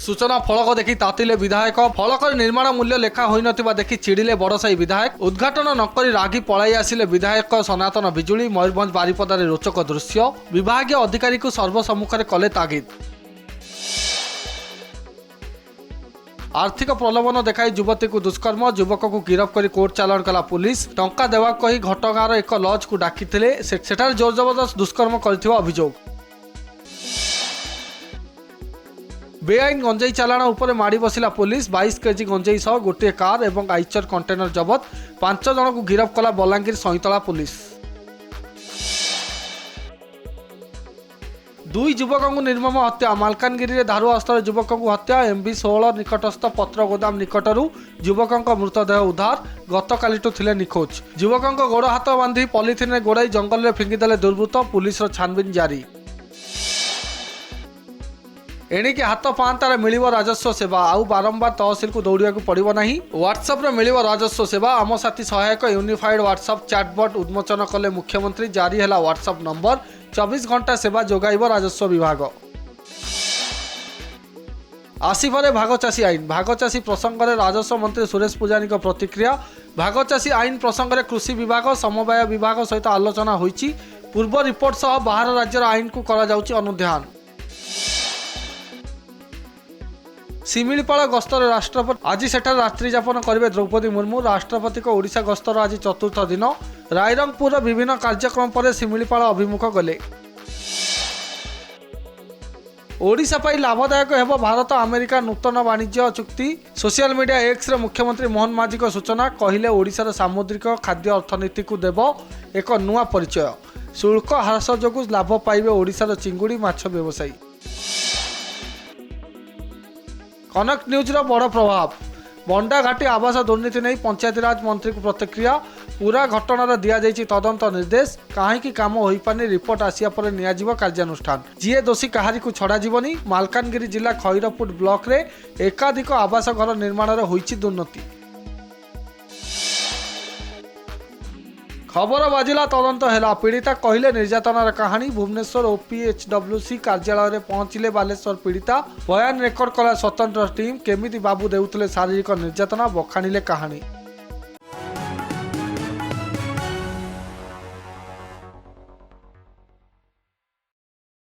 सूचना फलक देखि तातिले विधायक। फलक निर्माण मूल्य लेखा होई नथिबा देखि चिड़िले बड़साई विधायक। उद्घाटन नकरी रागी पलाई आसिले विधायक सनातन बिजुली। मयूरभंज बारिपदारे रोचक दृश्य। विभागीय अधिकारी को सर्वसम्मुख में कले तागिद। आर्थिक प्रलोभन देखाई युवती को दुष्कर्म। युवक को गिरफ्त कर कोर्ट चालाण कला पुलिस। टंका देवा कही घटगाँर एक लज को डाकी सेठारे जोर जबरदस्त दुष्कर्म करथिबा अभियोग। बेआईन गंजेई चालाण उपर माड़ी बसिला पुलिस। 22 केजी गंजेई सह गोटे कार एवं आइचर कंटेनर जबत। 5 जन को गिरफ्त कला बलांगीर सईतला पुलिस। 2 युवकों को निर्मम हत्या। मालकानगिरी में धारु अस्त्र युवक को हत्या। MB16 निकटस्थ पत्र गोदाम निकटरू युवकों मृतदेह उद्धार। गतकालिठू थिले निखोज। युवकों गोड़ हाथ बांधी पॉलिथिन में गोड़ाई जंगल में फिंगिदेले दुर्बृत्त। पुलिस छानबीन जारी। एणिके हाथ पांतार मिलिବ राजस्व सेवा। आउ बारंबार तहसिल को दौड़िया पड़ो ना। व्हाट्सएप मिलिବ राजस्व सेवा। आम साथी सहायक यूनिफाइड व्हाट्सएप चैटबॉट उन्मोचन कले मुख्यमंत्री। जारी है व्हाट्सएप नंबर। 24 घंटा सेवा जोगाइब राजस्व विभाग। आसिफरे भागचाषी आईन। भागचाषी प्रसंग में राजस्व मंत्री सुरेश पूजानी प्रतिक्रिया। भागचाषी आईन प्रसंग में कृषि विभाग समवाय विभाग सहित आलोचना होईची। पूर्व रिपोर्ट सह बाहर राज्यर आईन को करा जाउची अनुध्यान। शिमिलीपाल गस्तर राष्ट्रपति आज सेठार रात्रि यापन करेंगे द्रौपदी मुर्मू। राष्ट्रपति को ओडिशा गस्तर आज चतुर्थ दिन। रायरंगपुर विभिन्न कार्यक्रम पर शिमिलीपाल अभिमुख गले। ओडिशा पाई लाभदायक हेब भारत अमेरिका नूतन वाणिज्य चुक्ति। सोशल मीडिया एक्स रे मुख्यमंत्री मोहन माझी को सूचना। कहले ओडिशार सामुद्रिक खाद्य अर्थनीति को देव एक नुआ परिचय। शुल्क ह्रास जोगु लाभ पाइबे ओडिशार चिंगुड़ी माछ व्यवसायी। कनक न्यूज बड़ प्रभाव। बंडाघाटी आवास दुर्नीति नहीं पंचायतीराज मंत्री को प्रतिक्रिया। पूरा घटनार दि जाइए तदंत निर्देश। कहीं काम हो पानी रिपोर्ट आसिया पर नियाजिब कार्यानुष्ठान। जीए दोषी कहारी को छड़ा जीवनी। मालकानगिरी जिला खैरपुट ब्लॉक रे एकाधिक आवास घर निर्माण होईची दुर्नीति। खबर बाजिला तदंत है। पीड़िता कहले निर्यातनार कहानी। भुवनेश्वर OPHWC कार्यालय में पहुंचले बालेश्वर पीड़िता। बयान रेकर्ड कला स्वतंत्र टीम। केमिति बाबू देउतले शारीरिक निर्यातना बखाणिले कहानी।